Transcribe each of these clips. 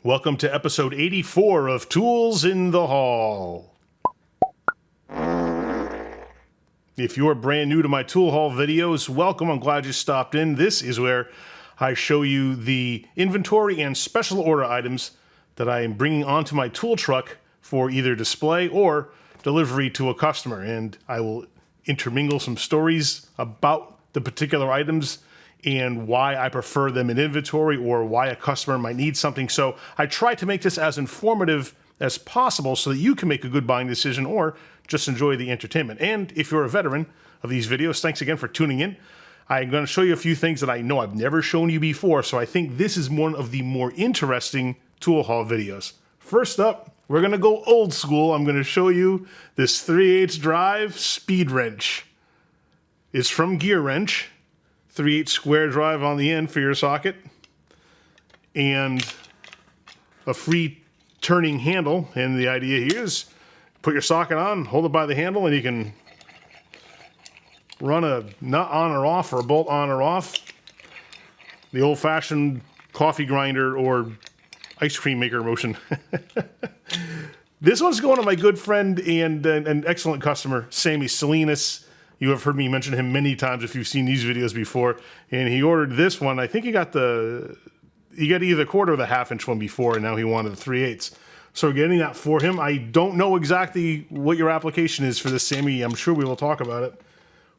Welcome to episode 84 of Tools in the Hall. If you're brand new to my Tool Haul videos, welcome. I'm glad you stopped in. This is where I show you the inventory and special order items that I am bringing onto my tool truck for either display or delivery to a customer. And I will intermingle some stories about the particular items and why I prefer them in inventory or why a customer might need something. So I try to make this as informative as possible so that you can make a good buying decision or just enjoy the entertainment. And if you're a veteran of these videos, thanks again for tuning in. I'm going to show you a few things that I know I've never shown you before, so I think this is one of the more interesting tool haul videos. First up, we're going to go old school. I'm going to show you this 3/8 drive speed wrench. It's from Gearwrench. 3/8 square drive on the end for your socket, and a free turning handle. And the idea here is put your socket on, hold it by the handle, and you can run a nut on or off or a bolt on or off. The old-fashioned coffee grinder or ice cream maker motion. This one's going to my good friend and an excellent customer, Sammy Salinas. You have heard me mention him many times if you've seen these videos before. And he ordered this one. I think he got either the quarter or the half-inch one before, and now he wanted the 3/8. So we're getting that for him. I don't know exactly what your application is for this, Sammy. I'm sure we will talk about it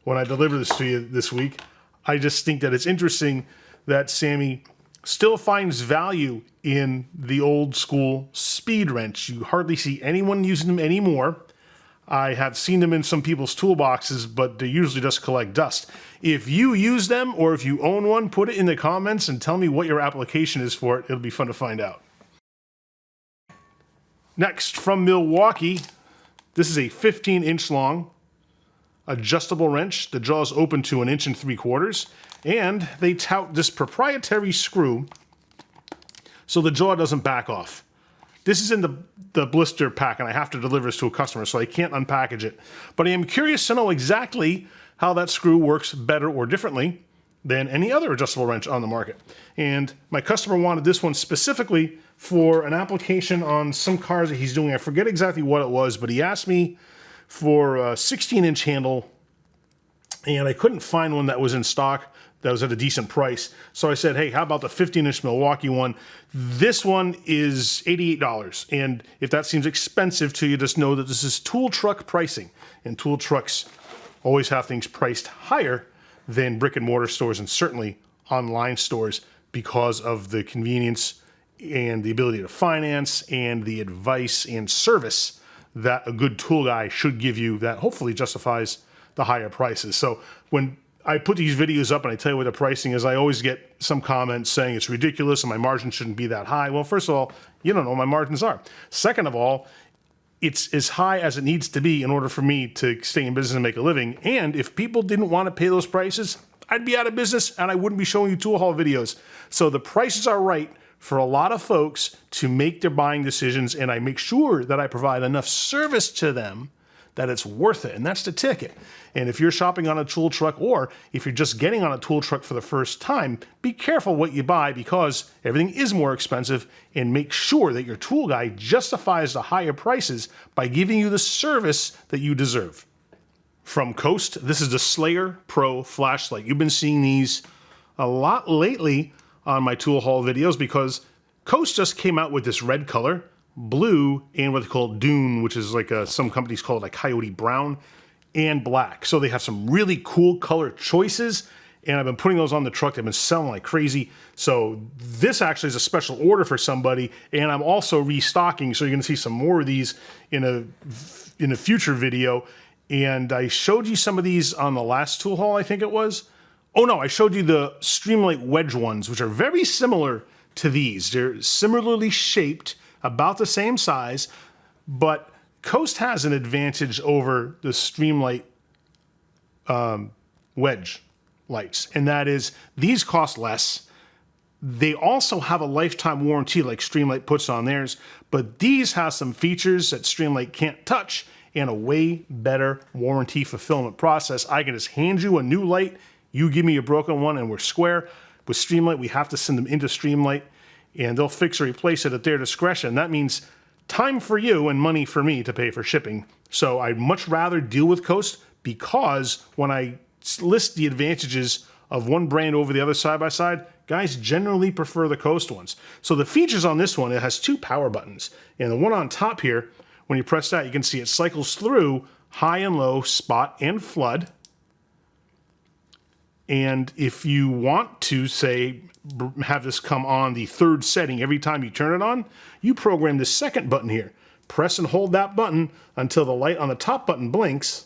when I deliver this to you this week. I just think that it's interesting that Sammy still finds value in the old school speed wrench. You hardly see anyone using them anymore. I have seen them in some people's toolboxes, but they usually just collect dust. If you use them or if you own one, put it in the comments and tell me what your application is for it. It'll be fun to find out. Next, from Milwaukee, this is a 15-inch long adjustable wrench. The jaw is open to 1 3/4 inches, and they tout this proprietary screw so the jaw doesn't back off. This is in the blister pack, and I have to deliver this to a customer, so I can't unpackage it. But I am curious to know exactly how that screw works better or differently than any other adjustable wrench on the market. And my customer wanted this one specifically for an application on some cars that he's doing. I forget exactly what it was, but he asked me for a 16-inch handle, and I couldn't find one that was in stock that was at a decent price. So I said, hey, how about the 15-inch Milwaukee one? This one is $88. And if that seems expensive to you, just know that this is tool truck pricing. And tool trucks always have things priced higher than brick and mortar stores and certainly online stores because of the convenience and the ability to finance and the advice and service that a good tool guy should give you that hopefully justifies the higher prices. So when I put these videos up and I tell you what the pricing is, I always get some comments saying it's ridiculous and my margin shouldn't be that high. Well, first of all, you don't know what my margins are. Second of all, it's as high as it needs to be in order for me to stay in business and make a living. And if people didn't want to pay those prices, I'd be out of business and I wouldn't be showing you tool haul videos. So the prices are right for a lot of folks to make their buying decisions, and I make sure that I provide enough service to them that it's worth it, and that's the ticket. And if you're shopping on a tool truck, or if you're just getting on a tool truck for the first time, be careful what you buy because everything is more expensive, and make sure that your tool guy justifies the higher prices by giving you the service that you deserve. From Coast, this is the Slayer Pro flashlight. You've been seeing these a lot lately on my tool haul videos because Coast just came out with this red color, blue, and what they call Dune, which is like some companies call it like Coyote Brown, and black. So they have some really cool color choices, and I've been putting those on the truck. They've been selling like crazy. So this actually is a special order for somebody, and I'm also restocking, so you're gonna see some more of these in a future video. And I showed you some of these on the last tool haul, I think it was. Oh no, I showed you the Streamlight wedge ones, which are very similar to these. They're similarly shaped, about the same size, but Coast has an advantage over the Streamlight wedge lights, and that is these cost less. They also have a lifetime warranty like Streamlight puts on theirs, but these have some features that Streamlight can't touch and a way better warranty fulfillment process. I can just hand you a new light, you give me a broken one, and we're square. With Streamlight, we have to send them into Streamlight, and they'll fix or replace it at their discretion. That means time for you and money for me to pay for shipping. So I'd much rather deal with Coast, because when I list the advantages of one brand over the other side by side, guys generally prefer the Coast ones. So the features on this one, it has 2 power buttons. And the one on top here, when you press that, you can see it cycles through high and low, spot and flood. And if you want to, say, have this come on the 3rd setting every time you turn it on, you program the 2nd button here. Press and hold that button until the light on the top button blinks.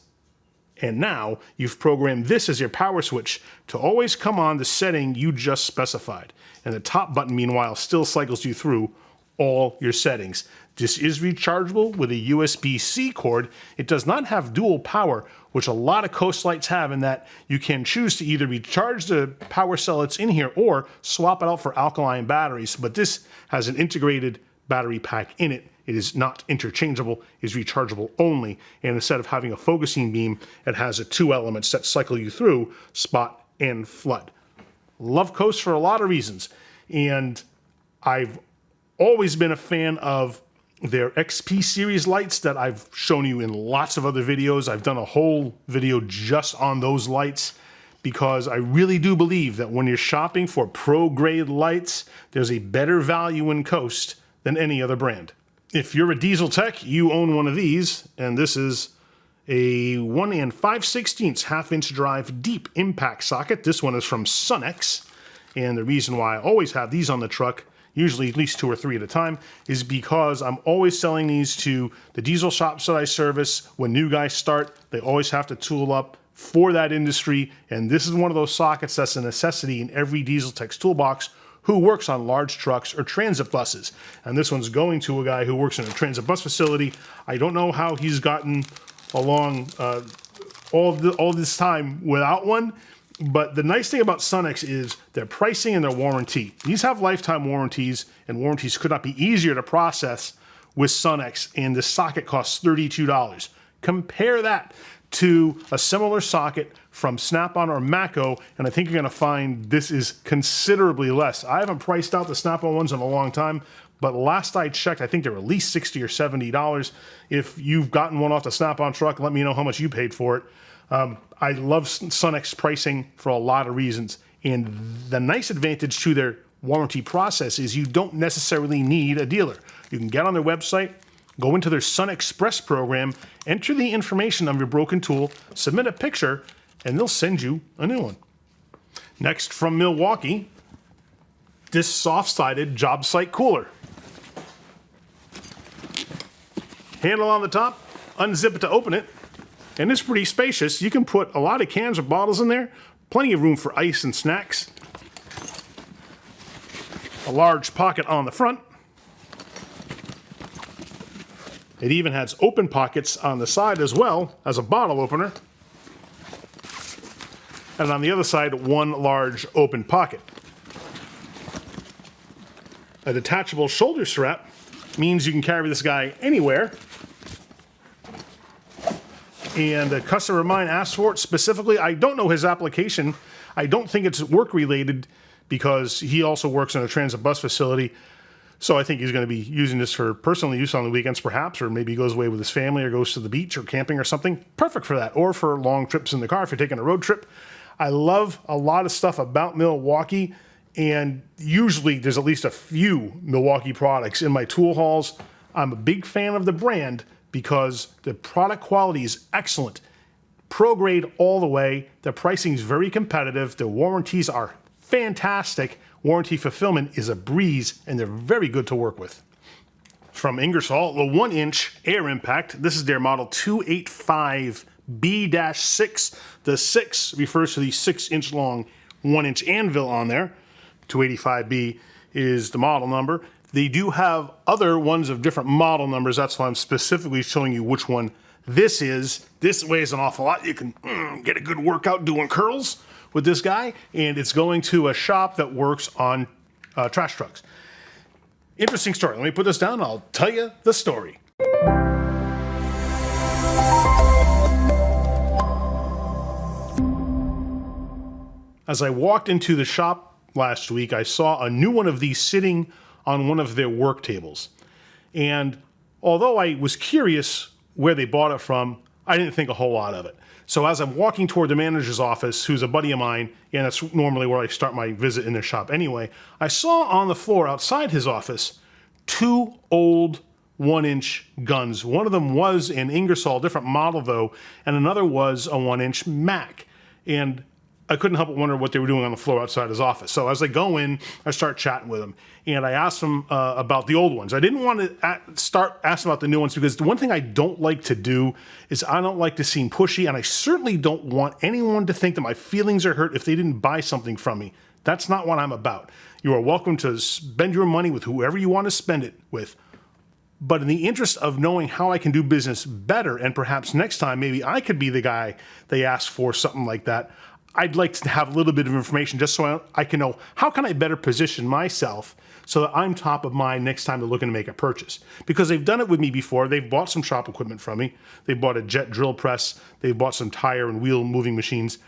And now you've programmed this as your power switch to always come on the setting you just specified. And the top button, meanwhile, still cycles you through all your settings. This is rechargeable with a USB-C cord. It does not have dual power, which a lot of Coast lights have, in that you can choose to either recharge the power cell that's in here or swap it out for alkaline batteries. But this has an integrated battery pack in it. It is not interchangeable, is rechargeable only. And instead of having a focusing beam, it has 2 elements that cycle you through spot and flood. Love Coast for a lot of reasons. And I've always been a fan of their XP series lights that I've shown you in lots of other videos. I've done a whole video just on those lights, because I really do believe that when you're shopping for pro-grade lights, there's a better value in Coast than any other brand. If you're a diesel tech, you own one of these, and this is a 1 5/16 half-inch drive deep impact socket. This one is from Sunex, and the reason why I always have these on the truck, usually at least 2 or 3 at a time, is because I'm always selling these to the diesel shops that I service. When new guys start, they always have to tool up for that industry, and this is one of those sockets that's a necessity in every diesel tech's toolbox who works on large trucks or transit buses. And this one's going to a guy who works in a transit bus facility. I don't know how he's gotten along all this time without one, but the nice thing about Sunex is their pricing and their warranty. These have lifetime warranties, and warranties could not be easier to process with Sunex, and the socket costs $32. Compare that to a similar socket from Snap-on or Mako, and I think you're going to find this is considerably less. I haven't priced out the Snap-on ones in a long time, but last I checked, I think they were at least $60 or $70. If you've gotten one off the Snap-on truck, let me know how much you paid for it. I love Sunex pricing for a lot of reasons, and the nice advantage to their warranty process is you don't necessarily need a dealer. You can get on their website, go into their Sun Express program, enter the information of your broken tool, submit a picture, and they'll send you a new one. Next, from Milwaukee, this soft-sided job site cooler. Handle on the top, unzip it to open it, and it's pretty spacious. You can put a lot of cans or bottles in there, plenty of room for ice and snacks. A large pocket on the front. It even has open pockets on the side as well as a bottle opener. And on the other side, one large open pocket. A detachable shoulder strap means you can carry this guy anywhere. And a customer of mine asked for it specifically. I don't know his application. I don't think it's work related, because he also works in a transit bus facility. So I think he's going to be using this for personal use on the weekends perhaps, or maybe he goes away with his family or goes to the beach or camping or something. Perfect for that, or for long trips in the car if you're taking a road trip. I love a lot of stuff about Milwaukee, and usually there's at least a few Milwaukee products in my tool hauls. I'm a big fan of the brand because the product quality is excellent. Pro grade all the way. The pricing is very competitive. The warranties are fantastic. Warranty fulfillment is a breeze, and they're very good to work with. From Ingersoll, the 1-inch air impact. This is their model 285B-6. The 6 refers to the 6-inch long 1-inch anvil on there. 285B is the model number. They do have other ones of different model numbers. That's why I'm specifically showing you which one this is. This weighs an awful lot. You can get a good workout doing curls with this guy, and it's going to a shop that works on trash trucks. Interesting story. Let me put this down and I'll tell you the story. As I walked into the shop last week, I saw a new one of these sitting on one of their work tables. And although I was curious where they bought it from, I didn't think a whole lot of it. So as I'm walking toward the manager's office, who's a buddy of mine, and that's normally where I start my visit in their shop anyway, I saw on the floor outside his office 2 old 1-inch guns. One of them was an Ingersoll, different model though, and another was a 1-inch Mac. And I couldn't help but wonder what they were doing on the floor outside his office. So as I go in, I start chatting with him, and I asked him about the old ones. I didn't want to start asking about the new ones because the one thing I don't like to do is I don't like to seem pushy, and I certainly don't want anyone to think that my feelings are hurt if they didn't buy something from me. That's not what I'm about. You are welcome to spend your money with whoever you want to spend it with. But in the interest of knowing how I can do business better, and perhaps next time maybe I could be the guy they ask for something like that, I'd like to have a little bit of information just so I can know how can I better position myself so that I'm top of mind next time they're looking to make a purchase. Because they've done it with me before. They've bought some shop equipment from me. They bought a jet drill press. They bought some tire and wheel moving machines.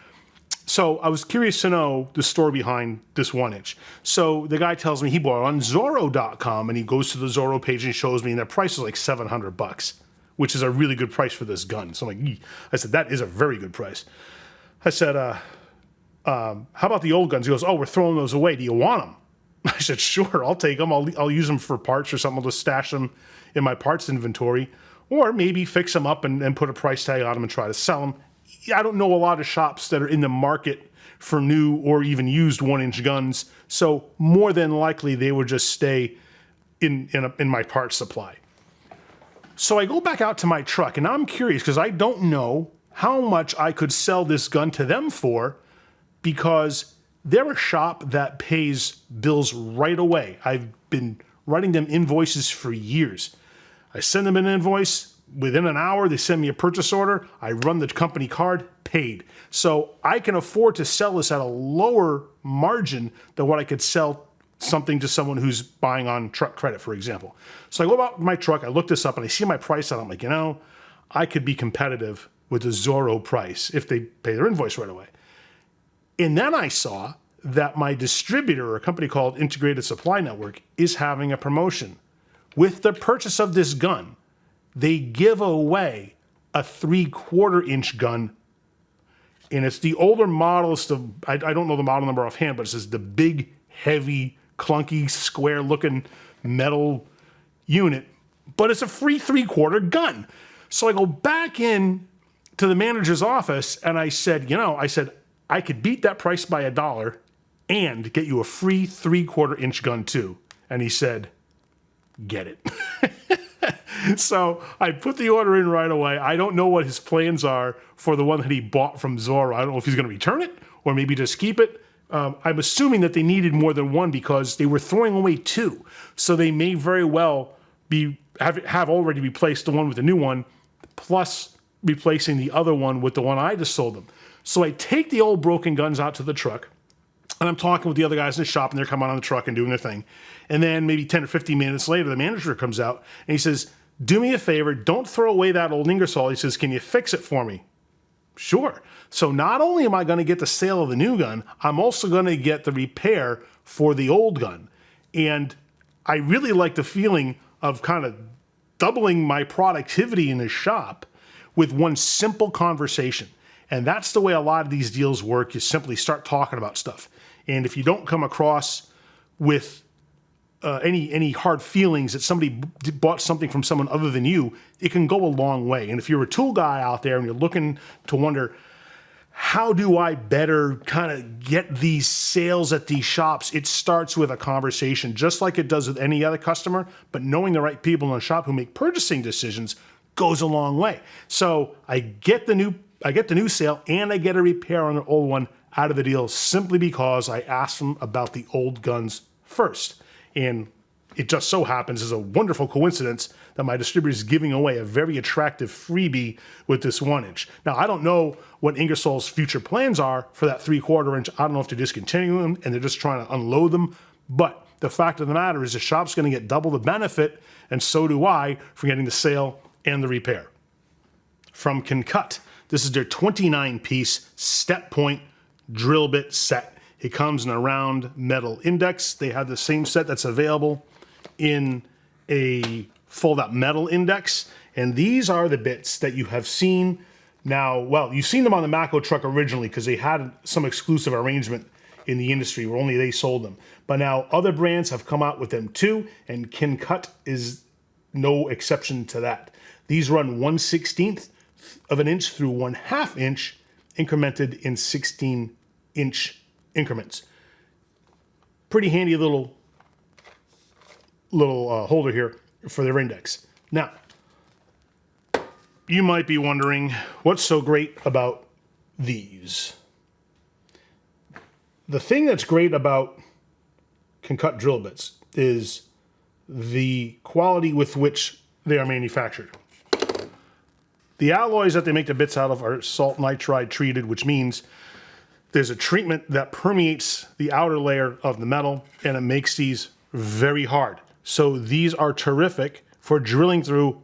So I was curious to know the story behind this 1-inch. So the guy tells me he bought it on Zorro.com, and he goes to the Zorro page and shows me, and their price is like $700, which is a really good price for this gun. So I'm like, I said, that is a very good price. I said, how about the old guns? He goes, oh, we're throwing those away. Do you want them? I said, sure, I'll take them. I'll use them for parts or something. I'll just stash them in my parts inventory, or maybe fix them up and put a price tag on them and try to sell them. I don't know a lot of shops that are in the market for new or even used 1-inch guns, so more than likely they would just stay in my parts supply. So I go back out to my truck, and I'm curious because I don't know how much I could sell this gun to them for, because they're a shop that pays bills right away. I've been writing them invoices for years. I send them an invoice. Within an hour, they send me a purchase order. I run the company card, paid. So I can afford to sell this at a lower margin than what I could sell something to someone who's buying on truck credit, for example. So I go about my truck, I look this up, and I see my price on it. I'm like, I could be competitive with the Zorro price if they pay their invoice right away. And then I saw that my distributor, a company called Integrated Supply Network, is having a promotion. With the purchase of this gun, they give away a 3/4-inch gun. And it's the older model. I don't know the model number offhand, but it says the big, heavy, clunky, square-looking metal unit. But it's a free 3/4 gun. So I go back in to the manager's office, and I said, I could beat that price by $1 and get you a free 3/4-inch gun too. And he said, get it. So I put the order in right away. I don't know what his plans are for the one that he bought from Zorro. I don't know if he's going to return it or maybe just keep it. I'm assuming that they needed more than one because they were throwing away 2. So they may very well have already replaced the one with the new one, plus replacing the other one with the one I just sold them. So I take the old broken guns out to the truck, and I'm talking with the other guys in the shop, and they're coming on the truck and doing their thing. And then maybe 10 or 15 minutes later, the manager comes out, and he says, do me a favor, don't throw away that old Ingersoll. He says, can you fix it for me? Sure. So not only am I going to get the sale of the new gun, I'm also going to get the repair for the old gun. And I really like the feeling of kind of doubling my productivity in the shop with one simple conversation. And that's the way a lot of these deals work. You simply start talking about stuff. And if you don't come across with any hard feelings that somebody bought something from someone other than you, it can go a long way. And if you're a tool guy out there and you're looking to wonder, how do I better kind of get these sales at these shops? It starts with a conversation, just like it does with any other customer, but knowing the right people in the shop who make purchasing decisions goes a long way. So I get the new sale and I get a repair on the old one out of the deal simply because I asked them about the old guns first. And it just so happens, is a wonderful coincidence, that my distributor is giving away a very attractive freebie with this 1-inch. Now, I don't know what Ingersoll's future plans are for that 3/4-inch. I don't know if they're discontinuing them and they're just trying to unload them. But the fact of the matter is the shop's going to get double the benefit, and so do I, for getting the sale and the repair. From KnKut, this is their 29-piece step point drill bit set. It comes in a round metal index. They have the same set that's available in a fold out metal index. And these are the bits that you have seen now. Well, you've seen them on the Mako truck originally because they had some exclusive arrangement in the industry where only they sold them. But now other brands have come out with them too, and KnKut is no exception to that. These run 1/16 of an inch through 1/2 inch, incremented in 16-inch increments. Pretty handy little holder here for their index. Now, you might be wondering, what's so great about these? The thing that's great about KnKut drill bits is the quality with which they are manufactured. The alloys that they make the bits out of are salt nitride treated, which means there's a treatment that permeates the outer layer of the metal, and it makes these very hard. So these are terrific for drilling through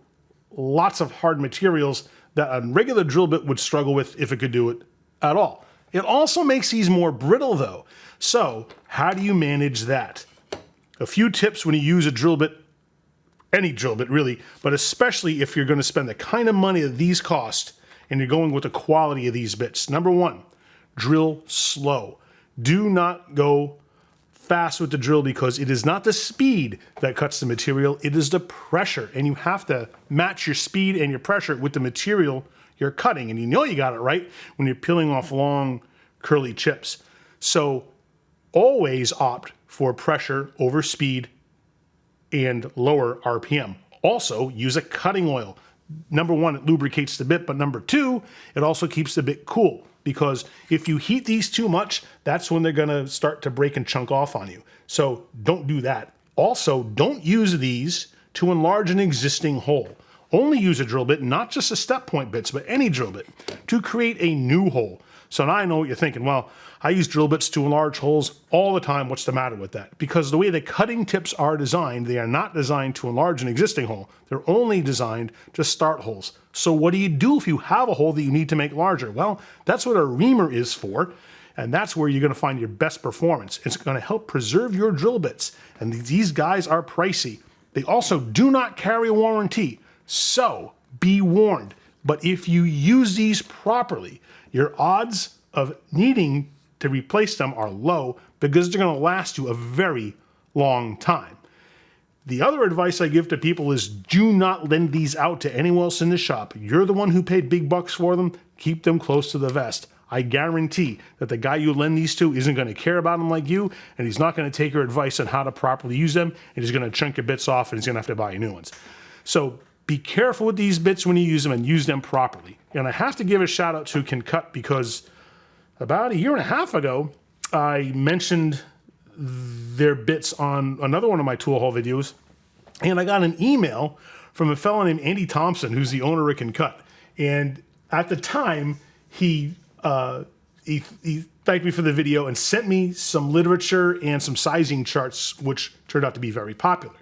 lots of hard materials that a regular drill bit would struggle with if it could do it at all. It also makes these more brittle though. So how do you manage that? A few tips when you use a drill bit, any drill bit really, but especially if you're going to spend the kind of money that these cost and you're going with the quality of these bits. Number one, drill slow. Do not go fast with the drill because it is not the speed that cuts the material, it is the pressure. And you have to match your speed and your pressure with the material you're cutting. And you know you got it right when you're peeling off long, curly chips. So always opt for pressure over speed and lower RPM. Also, use a cutting oil. Number one, it lubricates the bit, but number two, it also keeps the bit cool. Because if you heat these too much, that's when they're gonna start to break and chunk off on you. So don't do that. Also, don't use these to enlarge an existing hole. Only use a drill bit, not just a step point bits, but any drill bit, to create a new hole. So now I know what you're thinking. Well, I use drill bits to enlarge holes all the time. What's the matter with that? Because the way the cutting tips are designed, they are not designed to enlarge an existing hole. They're only designed to start holes. So what do you do if you have a hole that you need to make larger? Well, that's what a reamer is for, and that's where you're going to find your best performance. It's going to help preserve your drill bits, and these guys are pricey. They also do not carry a warranty, so be warned. But if you use these properly, your odds of needing to replace them are low because they're going to last you a very long time. The other advice I give to people is do not lend these out to anyone else in the shop. You're the one who paid big bucks for them. Keep them close to the vest. I guarantee that the guy you lend these to isn't going to care about them like you, and he's not going to take your advice on how to properly use them, and he's going to chunk your bits off, and he's going to have to buy you new ones. So be careful with these bits when you use them and use them properly. And I have to give a shout out to KnKut because about a year and a half ago, I mentioned their bits on another one of my tool haul videos, and I got an email from a fellow named Andy Thompson, who's the owner of KnKut. And at the time, he thanked me for the video and sent me some literature and some sizing charts, which turned out to be very popular.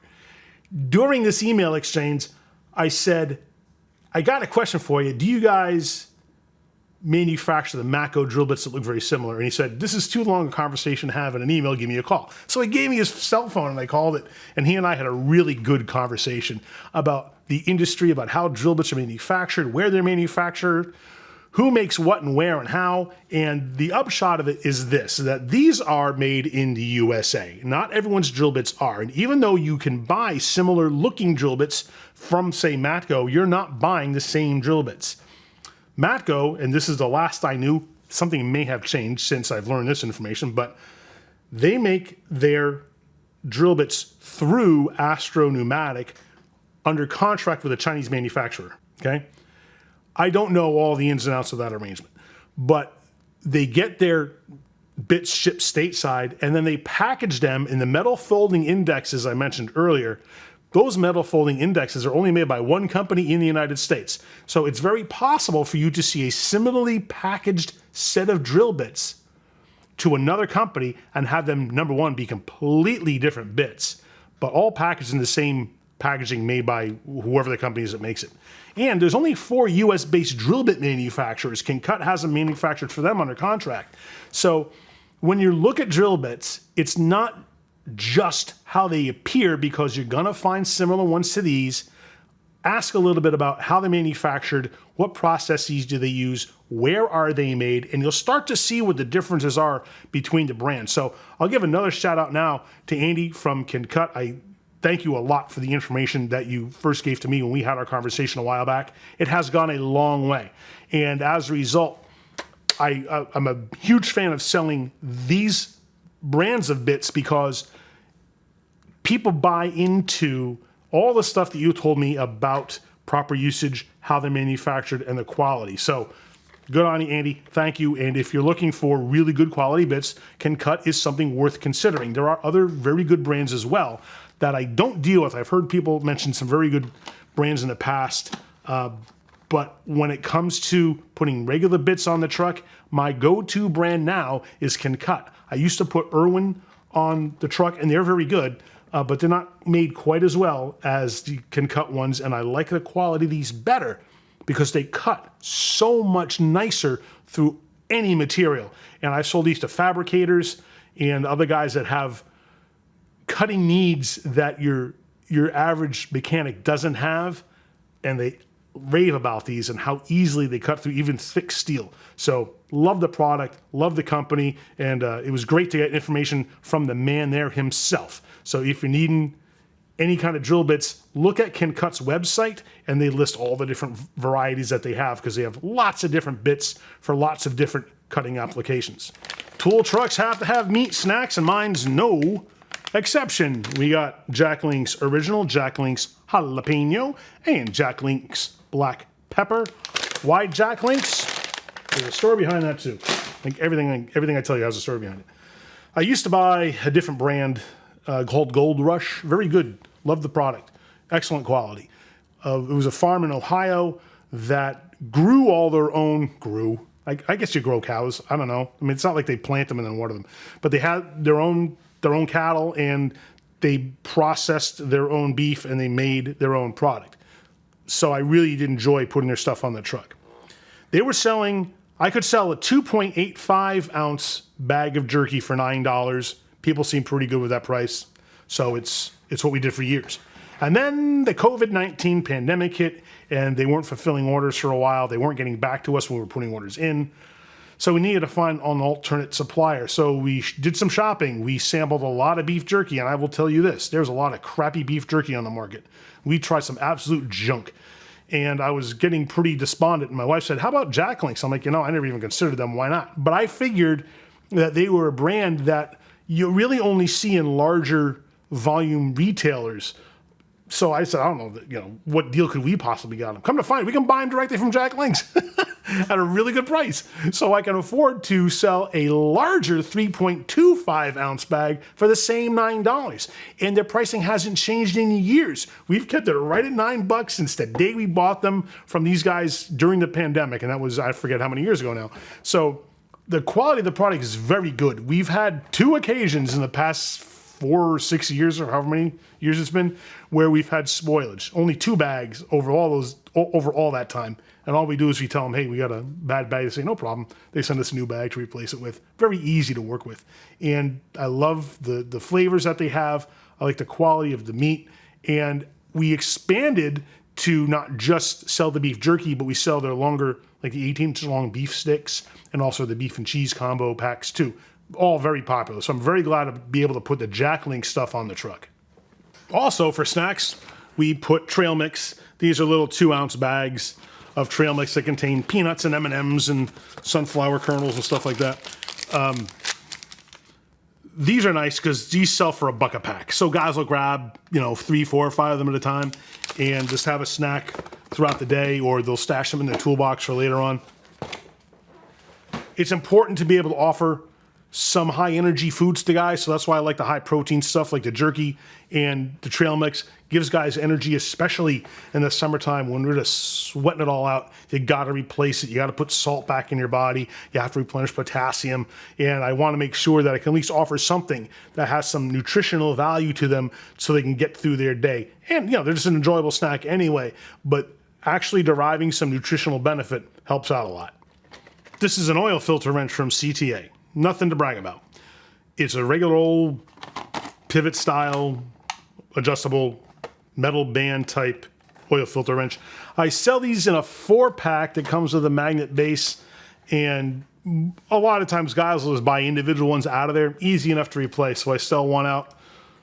During this email exchange, I said, I got a question for you. Do you guys manufacture the Mako drill bits that look very similar? And he said, this is too long a conversation to have in an email, give me a call. So he gave me his cell phone and I called it, and he and I had a really good conversation about the industry, about how drill bits are manufactured, where they're manufactured, who makes what and where and how. And the upshot of it is this, that these are made in the USA. Not everyone's drill bits are. And even though you can buy similar looking drill bits from, say, Matco, you're not buying the same drill bits. Matco, and this is the last I knew, something may have changed since I've learned this information, but they make their drill bits through Astro Pneumatic under contract with a Chinese manufacturer, okay? I don't know all the ins and outs of that arrangement, but they get their bits shipped stateside and then they package them in the metal folding indexes I mentioned earlier. Those metal folding indexes are only made by one company in the United States. So it's very possible for you to see a similarly packaged set of drill bits to another company and have them, number one, be completely different bits, but all packaged in the same packaging made by whoever the company is that makes it. And there's only 4 US-based drill bit manufacturers. KnKut has them manufactured for them under contract. So when you look at drill bits, it's not just how they appear, because you're gonna find similar ones to these. Ask a little bit about how they're manufactured, what processes do they use, where are they made, and you'll start to see what the differences are between the brands. So I'll give another shout out now to Andy from KnKut. I thank you a lot for the information that you first gave to me when we had our conversation a while back. It has gone a long way. And as a result, I'm a huge fan of selling these brands of bits, because people buy into all the stuff that you told me about proper usage, how they're manufactured, and the quality. So good on you, Andy. Thank you. And if you're looking for really good quality bits, KnKut is something worth considering. There are other very good brands as well that I don't deal with. I've heard people mention some very good brands in the past, but when it comes to putting regular bits on the truck, my go-to brand now is KnKut. I used to put Irwin on the truck, and they're very good, but they're not made quite as well as the KnKut ones, and I like the quality of these better because they cut so much nicer through any material. And I've sold these to fabricators and other guys that have cutting needs that your average mechanic doesn't have, and they rave about these and how easily they cut through even thick steel. So love the product, love the company, and it was great to get information from the man there himself. So if you're needing any kind of drill bits, look at KnKut's website, and they list all the different varieties that they have, because they have lots of different bits for lots of different cutting applications. Tool trucks have to have meat snacks, and mine's no exception. We got Jack Link's Original, Jack Link's Jalapeno, and Jack Link's Black Pepper. Why Jack Link's? There's a story behind that too. Like everything I tell you has a story behind it. I used to buy a different brand called Gold Rush. Very good. Loved the product. Excellent quality. It was a farm in Ohio that grew all their own, I guess you grow cows. I don't know. I mean, it's not like they plant them and then water them. But they had their own cattle, and they processed their own beef, and they made their own product. So I really did enjoy putting their stuff on the truck. They were selling, I could sell a 2.85 ounce bag of jerky for $9. People seem pretty good with that price. So it's what we did for years. And then the COVID-19 pandemic hit, and they weren't fulfilling orders for a while. They weren't getting back to us when we were putting orders in. So we needed to find an alternate supplier. So we did some shopping. We sampled a lot of beef jerky, and I will tell you this, there's a lot of crappy beef jerky on the market. We tried some absolute junk, and I was getting pretty despondent. And my wife said, how about Jack Links? I'm like, I never even considered them. Why not? But I figured that they were a brand that you really only see in larger volume retailers. So I said, I don't know, what deal could we possibly get on them? Come to find, we can buy them directly from Jack Links at a really good price. So I can afford to sell a larger 3.25 ounce bag for the same $9. And their pricing hasn't changed in years. We've kept it right at $9 since the day we bought them from these guys during the pandemic. And that was, I forget how many years ago now. So the quality of the product is very good. We've had 2 occasions in the past 4 or 6 years, or however many years it's been, where we've had spoilage. Only 2 bags over all that time. And all we do is we tell them, hey, we got a bad bag. They say, no problem. They send us a new bag to replace it with. Very easy to work with. And I love the flavors that they have. I like the quality of the meat. And we expanded to not just sell the beef jerky, but we sell their longer, like the 18-inch long beef sticks, and also the beef and cheese combo packs too. All very popular. So I'm very glad to be able to put the Jack Link stuff on the truck. Also for snacks, we put trail mix. These are little 2 ounce bags of trail mix that contain peanuts and M&Ms and sunflower kernels and stuff like that. These are nice because these sell for $1 a pack. So guys will grab, 3, 4, 5 of them at a time and just have a snack throughout the day, or they'll stash them in their toolbox for later on. It's important to be able to offer some high energy foods to guys, so that's why I like the high protein stuff like the jerky and the trail mix. Gives guys energy, especially in the summertime when we're just sweating it all out. You got to replace it. You got to put salt back in your body. You have to replenish potassium, and I want to make sure that I can at least offer something that has some nutritional value to them so they can get through their day. And they're just an enjoyable snack anyway, but actually deriving some nutritional benefit helps out a lot. This is an oil filter wrench from CTA. Nothing to brag about. It's a regular old pivot style, adjustable metal band type oil filter wrench. I sell these in a 4-pack that comes with a magnet base, and a lot of times guys will just buy individual ones out of there. Easy enough to replace. So I sell one out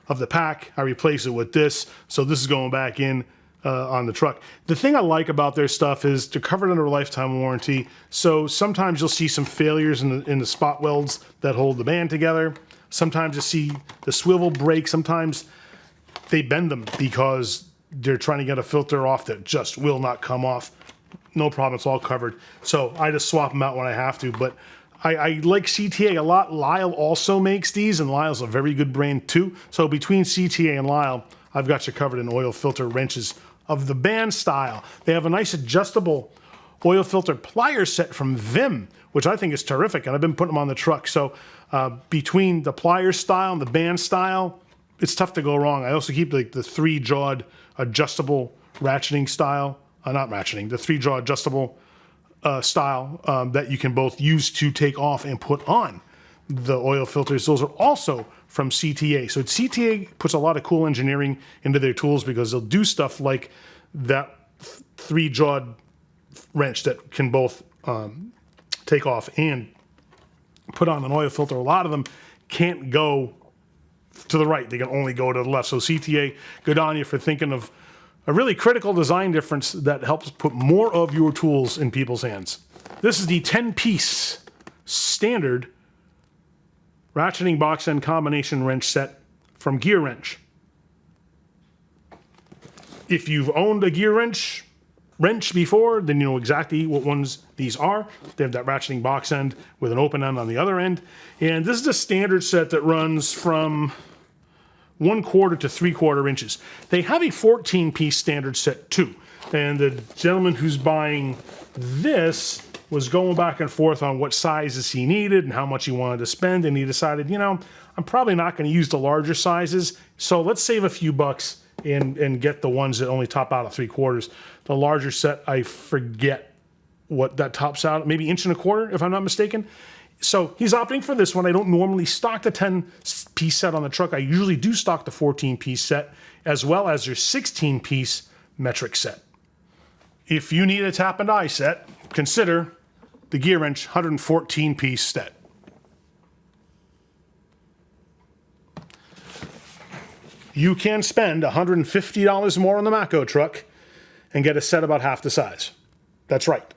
of the pack. I replace it with this. So this is going back in on the truck. The thing I like about their stuff is they're covered under a lifetime warranty. So sometimes you'll see some failures in the spot welds that hold the band together. Sometimes you see the swivel break. Sometimes they bend them because they're trying to get a filter off that just will not come off. No problem, it's all covered. So I just swap them out when I have to. But I like CTA a lot. Lyle also makes these, and Lyle's a very good brand too. So between CTA and Lyle, I've got you covered in oil filter wrenches of the band style. They have a nice adjustable oil filter pliers set from Vim, which I think is terrific, and I've been putting them on the truck. So between the pliers style and the band style, it's tough to go wrong. I also keep like the 3-jawed adjustable ratcheting style, not ratcheting, the 3-jaw adjustable style that you can both use to take off and put on the oil filters. Those are also from CTA. So CTA puts a lot of cool engineering into their tools because they'll do stuff like that 3-jawed wrench that can both take off and put on an oil filter. A lot of them can't go to the right. They can only go to the left. So CTA, good on you for thinking of a really critical design difference that helps put more of your tools in people's hands. This is the 10-piece standard ratcheting box end combination wrench set from Gearwrench. If you've owned a Gearwrench wrench before, then you know exactly what ones these are. They have that ratcheting box end with an open end on the other end. And this is a standard set that runs from 1/4 to 3/4 inches. They have a 14-piece standard set too. And the gentleman who's buying this was going back and forth on what sizes he needed and how much he wanted to spend. And he decided, you know, I'm probably not going to use the larger sizes. So let's save a few bucks and get the ones that only top out at 3/4. The larger set, I forget what that tops out, maybe 1.25 inches, if I'm not mistaken. So he's opting for this one. I don't normally stock the 10-piece set on the truck. I usually do stock the 14-piece set as well as your 16-piece metric set. If you need a tap and die set, consider the Gearwrench 114-piece set. You can spend $150 more on the Mako truck and get a set about half the size. That's right.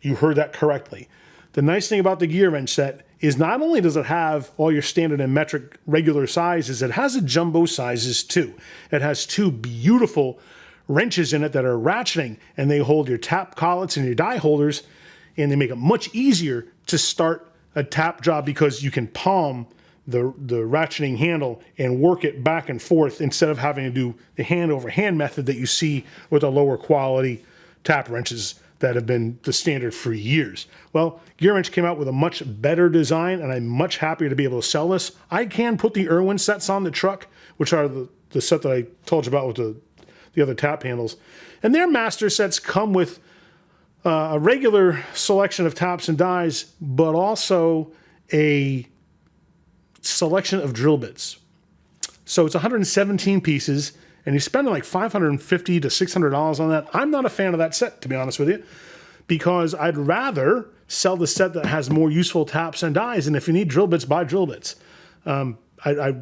You heard that correctly. The nice thing about the Gearwrench set is not only does it have all your standard and metric regular sizes, it has the jumbo sizes too. It has 2 beautiful wrenches in it that are ratcheting, and they hold your tap collets and your die holders, and they make it much easier to start a tap job because you can palm the ratcheting handle and work it back and forth instead of having to do the hand-over-hand method that you see with the lower quality tap wrenches that have been the standard for years. Well, Gearwrench came out with a much better design, and I'm much happier to be able to sell this. I can put the Irwin sets on the truck, which are the set that I told you about with the other tap handles. And their master sets come with a regular selection of taps and dies, but also a selection of drill bits. So it's 117 pieces, and you're spending like $550 to $600 on that. I'm not a fan of that set, to be honest with you, because I'd rather sell the set that has more useful taps and dies, and if you need drill bits, buy drill bits. I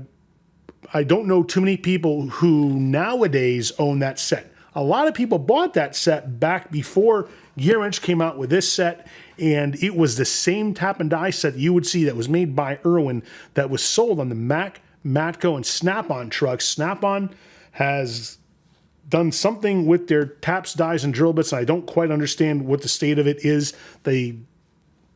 don't know too many people who nowadays own that set. A lot of people bought that set back before Gearwrench came out with this set, and it was the same tap and die set that you would see that was made by Irwin that was sold on the Mac, Matco, and Snap-on trucks. Snap-on has done something with their taps, dies, and drill bits. I don't quite understand what the state of it is. They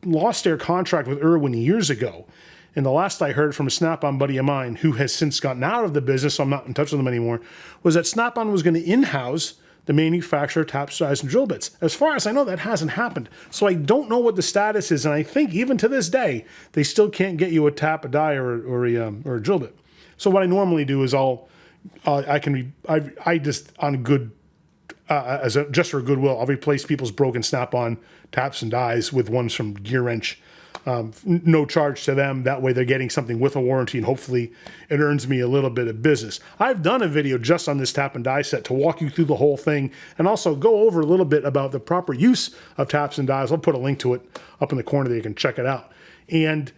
lost their contract with Irwin years ago. And the last I heard from a Snap-on buddy of mine, who has since gotten out of the business, so I'm not in touch with them anymore, was that Snap-on was going to in-house the manufacturer, taps, dies, and drill bits. As far as I know, that hasn't happened. So I don't know what the status is, and I think even to this day, they still can't get you a tap, a die, or a drill bit. So what I normally do is just for goodwill, I'll replace people's broken Snap-on taps and dies with ones from Gearwrench no charge to them. That way they're getting something with a warranty, and hopefully it earns me a little bit of business. I've done a video just on this tap and die set to walk you through the whole thing and also go over a little bit about the proper use of taps and dies. I'll put a link to it up in the corner there. You can check it out. And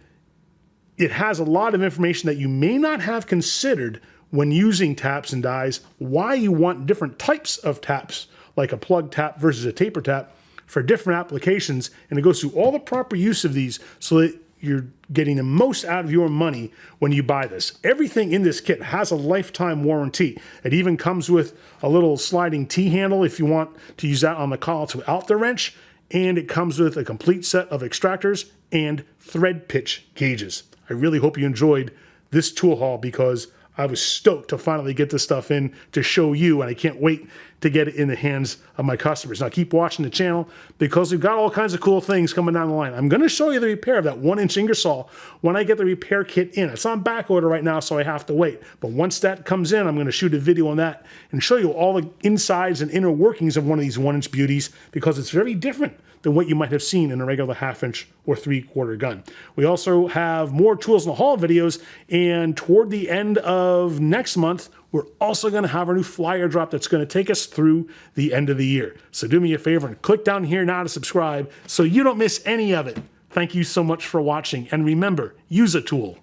it has a lot of information that you may not have considered when using taps and dies, why you want different types of taps, like a plug tap versus a taper tap, for different applications, and it goes through all the proper use of these so that you're getting the most out of your money when you buy this. Everything in this kit has a lifetime warranty. It even comes with a little sliding T-handle if you want to use that on the collet without the wrench, and it comes with a complete set of extractors and thread pitch gauges. I really hope you enjoyed this tool haul because I was stoked to finally get this stuff in to show you, and I can't wait to get it in the hands of my customers. Now keep watching the channel because we've got all kinds of cool things coming down the line. I'm going to show you the repair of that 1-inch Ingersoll when I get the repair kit in. It's on back order right now, so I have to wait. But once that comes in, I'm going to shoot a video on that and show you all the insides and inner workings of one of these 1-inch beauties because it's very different than what you might have seen in a regular 1/2-inch or 3/4 gun. We also have more tools in the haul videos, and toward the end of next month, we're also going to have our new flyer drop that's going to take us through the end of the year. So do me a favor and click down here now to subscribe so you don't miss any of it. Thank you so much for watching, and remember, use a tool.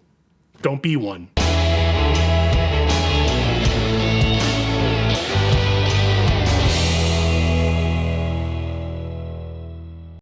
Don't be one.